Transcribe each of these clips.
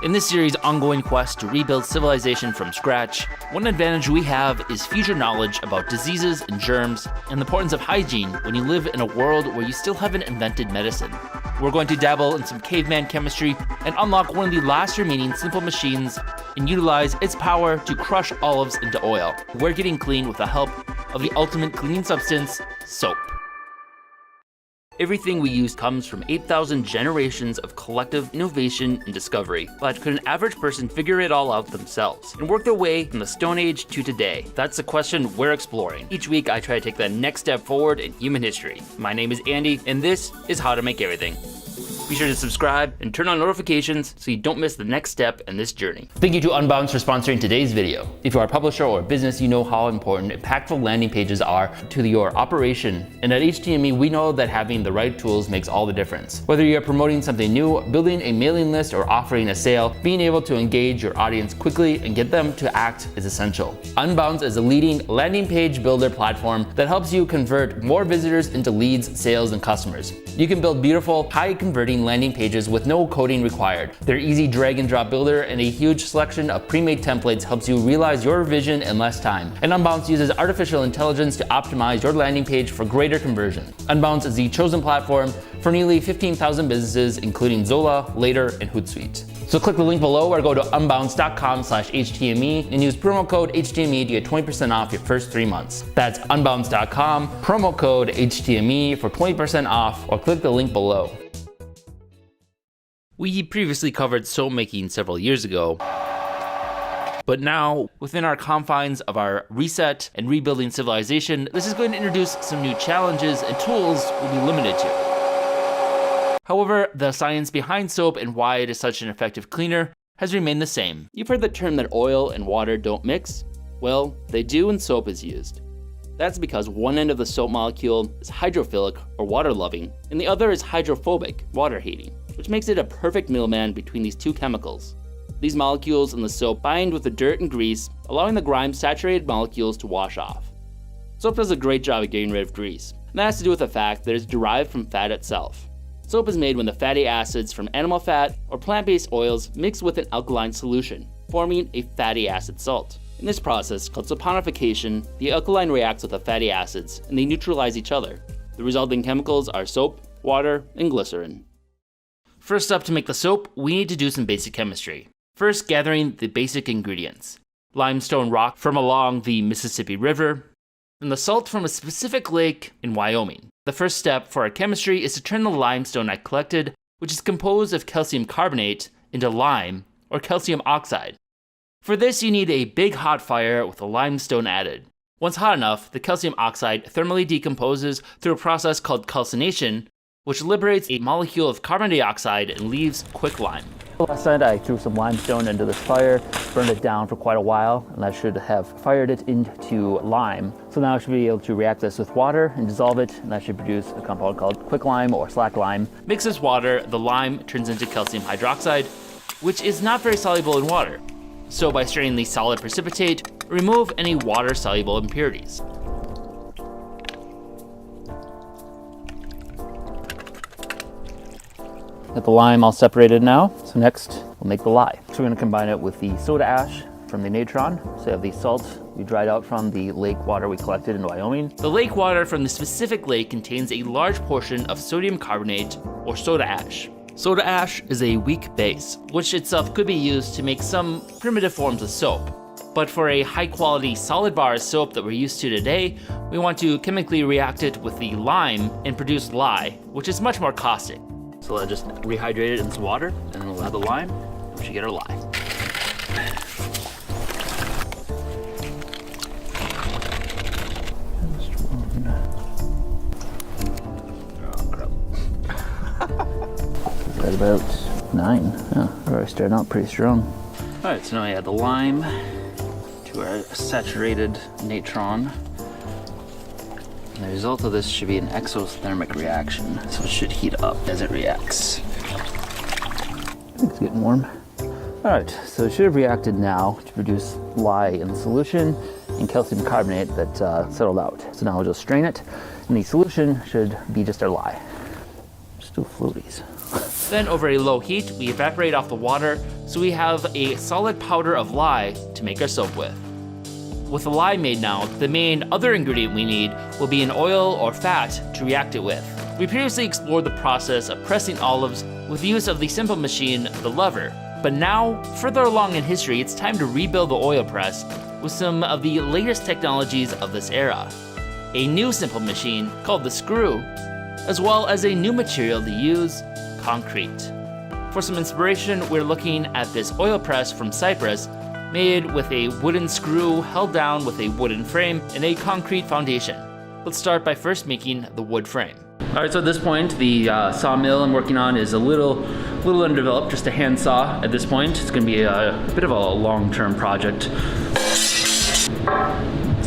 In this series' ongoing quest to rebuild civilization from scratch, one advantage we have is future knowledge about diseases and germs and the importance of hygiene when you live in a world where you still haven't invented medicine. We're going to dabble in some caveman chemistry and unlock one of the last remaining simple machines and utilize its power to crush olives into oil. We're getting clean with the help of the ultimate cleaning substance, soap. Everything we use comes from 8,000 generations of collective innovation and discovery. But could an average person figure it all out themselves and work their way from the Stone Age to today? That's the question we're exploring. Each week I try to take that next step forward in human history. My name is Andy, and this is How to Make Everything. Be sure to subscribe and turn on notifications so you don't miss the next step in this journey. Thank you to Unbound for sponsoring today's video. If you are a publisher or a business, you know how important impactful landing pages are to your operation. And at HTME, we know that having the right tools makes all the difference. Whether you're promoting something new, building a mailing list, or offering a sale, being able to engage your audience quickly and get them to act is essential. Unbound is a leading landing page builder platform that helps you convert more visitors into leads, sales, and customers. You can build beautiful, high-converting landing pages with no coding required. Their easy drag and drop builder and a huge selection of pre-made templates helps you realize your vision in less time. And Unbounce uses artificial intelligence to optimize your landing page for greater conversion. Unbounce is the chosen platform for nearly 15,000 businesses, including Zola, Later, and Hootsuite. So click the link below or go to unbounce.com/HTME and use promo code HTME to get 20% off your first 3 months. That's unbounce.com, promo code HTME for 20% off, or click the link below. We previously covered soap making several years ago, but now, within our confines of our reset and rebuilding civilization, this is going to introduce some new challenges and tools we'll be limited to. However, the science behind soap and why it is such an effective cleaner has remained the same. You've heard the term that oil and water don't mix? Well, they do when soap is used. That's because one end of the soap molecule is hydrophilic or water-loving, and the other is hydrophobic, water-hating, which makes it a perfect middleman between these two chemicals. These molecules in the soap bind with the dirt and grease, allowing the grime-saturated molecules to wash off. Soap does a great job at getting rid of grease, and that has to do with the fact that it is derived from fat itself. Soap is made when the fatty acids from animal fat or plant-based oils mix with an alkaline solution, forming a fatty acid salt. In this process, called saponification, the alkaline reacts with the fatty acids and they neutralize each other. The resulting chemicals are soap, water, and glycerin. First up, to make the soap, we need to do some basic chemistry. First, gathering the basic ingredients: limestone rock from along the Mississippi River, and the salt from a specific lake in Wyoming. The first step for our chemistry is to turn the limestone I collected, which is composed of calcium carbonate, into lime, or calcium oxide. For this, you need a big hot fire with the limestone added. Once hot enough, the calcium oxide thermally decomposes through a process called calcination, which liberates a molecule of carbon dioxide and leaves quicklime. Last night I threw some limestone into this fire, burned it down for quite a while, and that should have fired it into lime. So now I should be able to react this with water and dissolve it, and that should produce a compound called quicklime or slack lime. Mix this water, the lime turns into calcium hydroxide, which is not very soluble in water. So by straining the solid precipitate, remove any water-soluble impurities. Got the lime all separated now, so next we'll make the lye. So we're going to combine it with the soda ash from the natron. So we have the salt we dried out from the lake water we collected in Wyoming. The lake water from the specific lake contains a large portion of sodium carbonate or soda ash. Soda ash is a weak base, which itself could be used to make some primitive forms of soap. But for a high-quality solid bar soap that we're used to today, we want to chemically react it with the lime and produce lye, which is much more caustic. So I'll just rehydrate it in some water, and then we'll add the lime, and we should get our lye. Got about 9. Yeah, we're already starting out pretty strong. All right, so now I add the lime to our saturated natron. And the result of this should be an exothermic reaction, so it should heat up as it reacts. It's getting warm. All right, so it should have reacted now to produce lye in the solution and calcium carbonate that settled out. So now we'll just strain it, and the solution should be just our lye. Still floaties. Then over a low heat, we evaporate off the water so we have a solid powder of lye to make our soap with. With the lye made now, the main other ingredient we need will be an oil or fat to react it with. We previously explored the process of pressing olives with the use of the simple machine, the lever. But now, further along in history, it's time to rebuild the oil press with some of the latest technologies of this era. A new simple machine called the screw, as well as a new material to use, concrete. For some inspiration, we're looking at this oil press from Cyprus, made with a wooden screw held down with a wooden frame and a concrete foundation. Let's start by first making the wood frame. All right, so at this point, the sawmill I'm working on is a little underdeveloped, just a hand saw at this point. It's gonna be a bit of a long-term project. Let's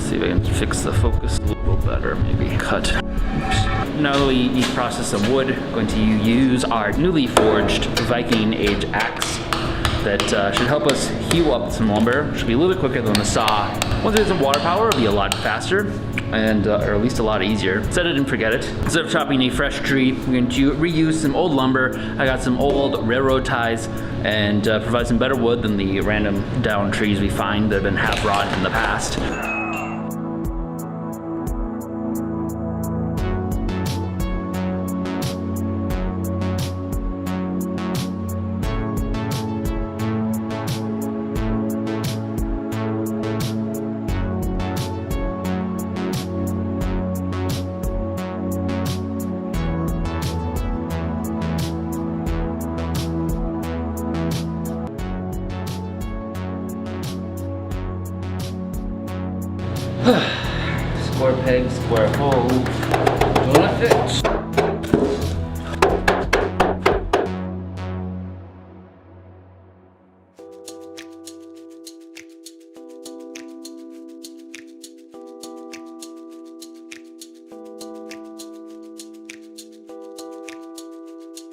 see if I can fix the focus a little better, maybe cut. Oops. Now that we need to process some wood, I'm going to use our newly forged Viking Age axe that should help us hew up some lumber. Should be a little bit quicker than the saw. Once there's some water power, it'll be a lot faster, and or at least a lot easier. Set it and forget it. Instead of chopping a fresh tree, we're going to reuse some old lumber. I got some old railroad ties and provide some better wood than the random down trees we find that have been half rotten in the past. Square peg, square hole. Gonna fit.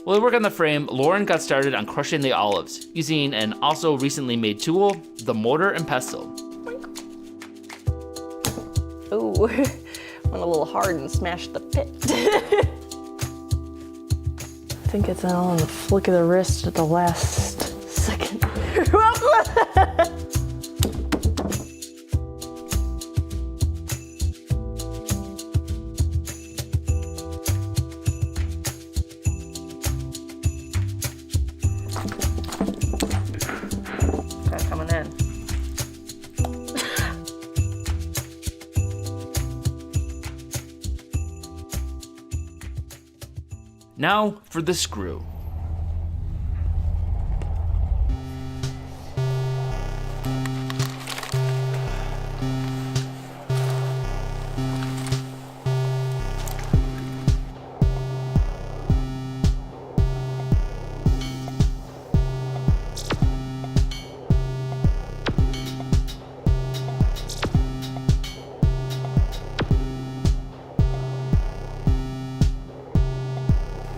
While we work on the frame, Lauren got started on crushing the olives, using an also recently made tool, the mortar and pestle. Ooh, went a little hard and smashed the pit. I think it's all on the flick of the wrist at the last second. Coming in. Now for the screw.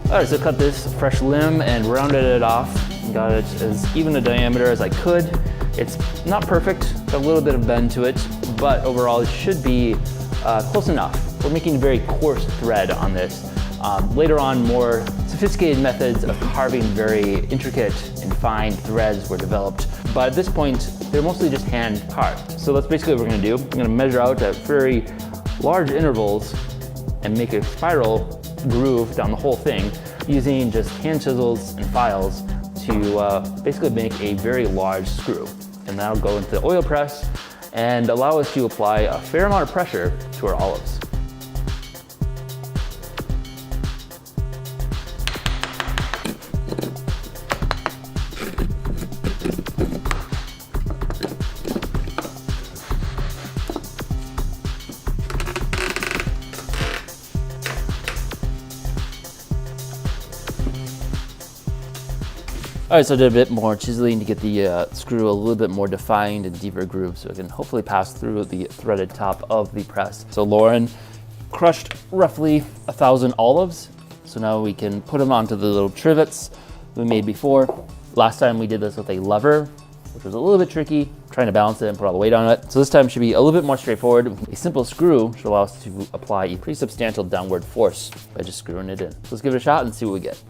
All right, so cut this fresh limb and rounded it off. Got it as even a diameter as I could. It's not perfect, got a little bit of bend to it, but overall it should be close enough. We're making very coarse thread on this. Later on, more sophisticated methods of carving very intricate and fine threads were developed, but at this point, they're mostly just hand carved. So that's basically what we're gonna do. I'm gonna measure out at very large intervals and make a spiral groove down the whole thing using just hand chisels and files to basically make a very large screw. And that'll go into the oil press and allow us to apply a fair amount of pressure to our olives. All right, so I did a bit more chiseling to get the screw a little bit more defined and deeper groove so it can hopefully pass through the threaded top of the press. So Lauren crushed roughly 1,000 olives. So now we can put them onto the little trivets we made before. Last time we did this with a lever, which was a little bit tricky, trying to balance it and put all the weight on it. So this time should be a little bit more straightforward. A simple screw should allow us to apply a pretty substantial downward force by just screwing it in. So let's give it a shot and see what we get.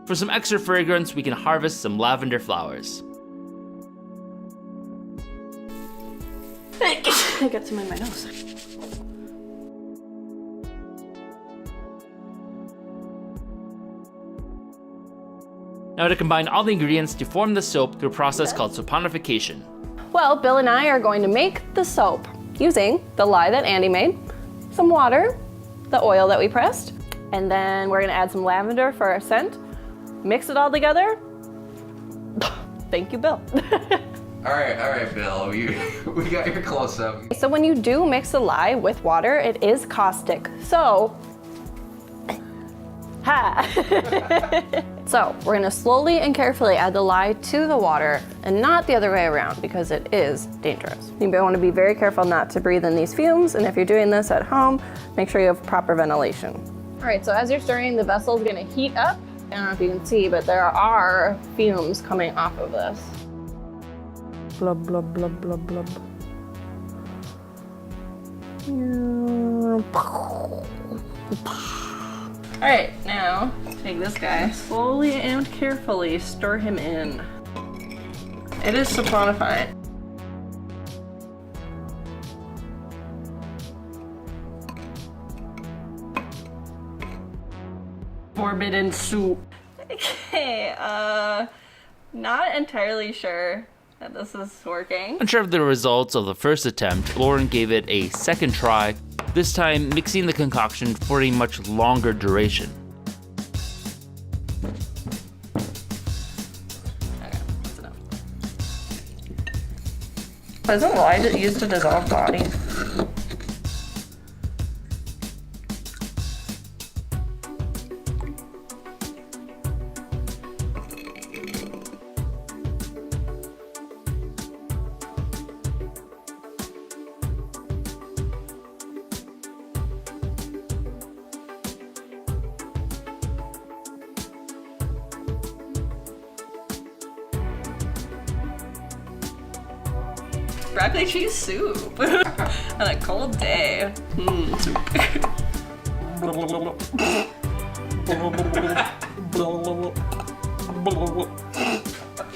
For some extra fragrance, we can harvest some lavender flowers. I got some in my nose. Now to combine all the ingredients to form the soap through a process called saponification. Well, Bill and I are going to make the soap using the lye that Andy made, some water, the oil that we pressed, and then we're gonna add some lavender for our scent, mix it all together. Thank you, Bill. All right, Bill, we got your close-up. So when you do mix the lye with water, it is caustic. So, So we're gonna slowly and carefully add the lye to the water and not the other way around because it is dangerous. You may wanna be very careful not to breathe in these fumes, and if you're doing this at home, make sure you have proper ventilation. All right, so as you're stirring, the vessel's gonna heat up. I don't know if you can see, but there are fumes coming off of this. Blub, blub, blub, blub, blub. All right, now take this guy, slowly and carefully stir him in. It is saponifying. Forbidden soup. Okay, not entirely sure that this is working. Unsure of the results of the first attempt, Lauren gave it a second try, this time mixing the concoction for a much longer duration. Okay, that's enough. Isn't lye used to dissolve bodies? Broccoli cheese soup on a cold day. Soup.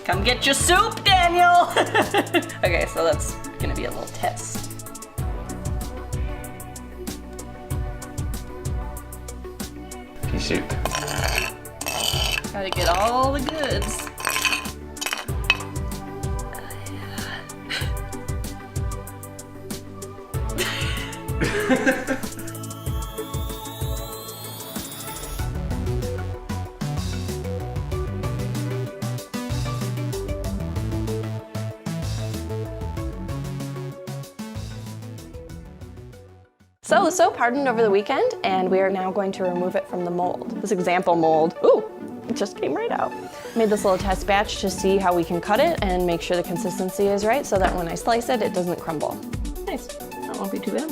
Come get your soup, Daniel. Okay, so that's gonna be a little test. Pea soup. Gotta get all the goods. So the soap hardened over the weekend, and we are now going to remove it from the mold. This example mold, ooh, it just came right out. Made this little test batch to see how we can cut it and make sure the consistency is right so that when I slice it, it doesn't crumble. Nice, that won't be too bad.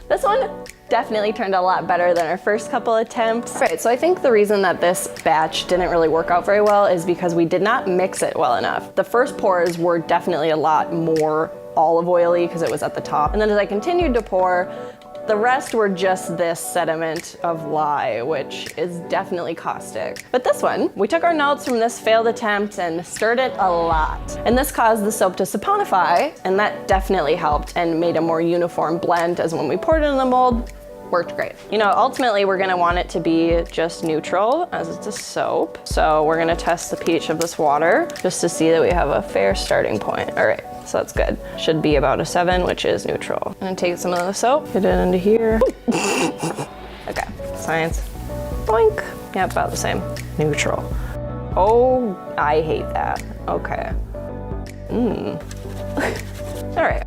This one definitely turned out a lot better than our first couple attempts. Right, so I think the reason that this batch didn't really work out very well is because we did not mix it well enough. The first pours were definitely a lot more olive oily because it was at the top. And then as I continued to pour, the rest were just this sediment of lye, which is definitely caustic. But this one, we took our notes from this failed attempt and stirred it a lot. And this caused the soap to saponify, and that definitely helped and made a more uniform blend, as when we poured it in the mold, worked great. You know, ultimately we're gonna want it to be just neutral as it's a soap. So we're gonna test the pH of this water just to see that we have a fair starting point. All right, so that's good. Should be about a 7, which is neutral. I'm gonna take some of the soap, get it into here. Okay, science. Boink. Yeah, about the same. Neutral. Oh, I hate that. Okay. All right.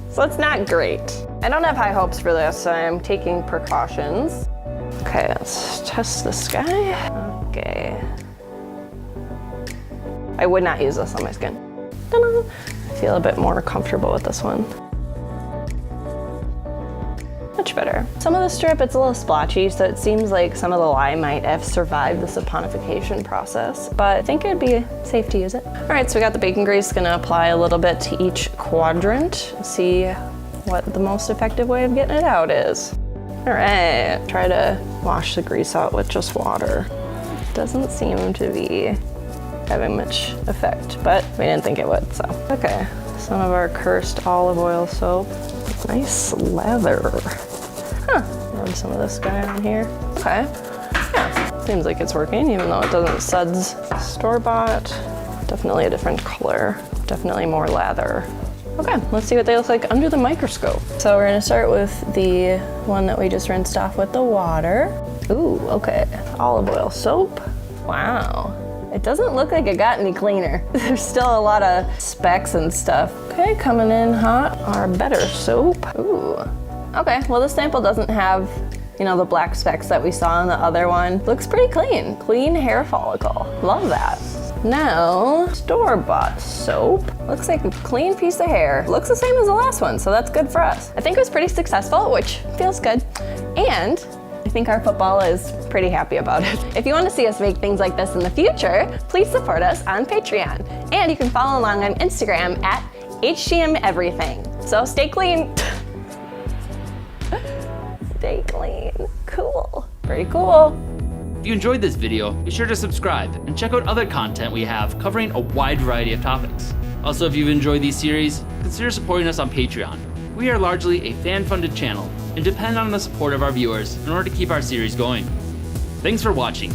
So it's not great. I don't have high hopes for this, so I'm taking precautions. Okay, let's test this guy. Okay. I would not use this on my skin. Ta-da! I feel a bit more comfortable with this one. Much better. Some of the strip, it's a little splotchy, so it seems like some of the lye might have survived the saponification process, but I think it'd be safe to use it. All right, so we got the bacon grease, gonna apply a little bit to each quadrant, see what the most effective way of getting it out is. All right, try to wash the grease out with just water. Doesn't seem to be having much effect, but we didn't think it would, so. Okay, some of our cursed olive oil soap. Nice lather. Huh, rub some of this guy on here. Okay, yeah, seems like it's working, even though it doesn't suds store-bought. Definitely a different color, definitely more lather. Okay, let's see what they look like under the microscope. So we're gonna start with the one that we just rinsed off with the water. Ooh, okay, olive oil soap. Wow. It doesn't look like it got any cleaner. There's still a lot of specks and stuff. Okay, coming in hot, our better soap. Ooh. Okay, well this sample doesn't have, you know, the black specks that we saw in the other one. Looks pretty clean. Clean hair follicle. Love that. Now, store-bought soap. Looks like a clean piece of hair. Looks the same as the last one, so that's good for us. I think it was pretty successful, which feels good. And I think our football is pretty happy about it. If you want to see us make things like this in the future, please support us on Patreon. And you can follow along on Instagram at HGMEverything. So stay clean. Stay clean. Cool. Pretty cool. If you enjoyed this video, be sure to subscribe and check out other content we have covering a wide variety of topics. Also, if you've enjoyed these series, consider supporting us on Patreon. We are largely a fan-funded channel and depend on the support of our viewers in order to keep our series going. Thanks for watching.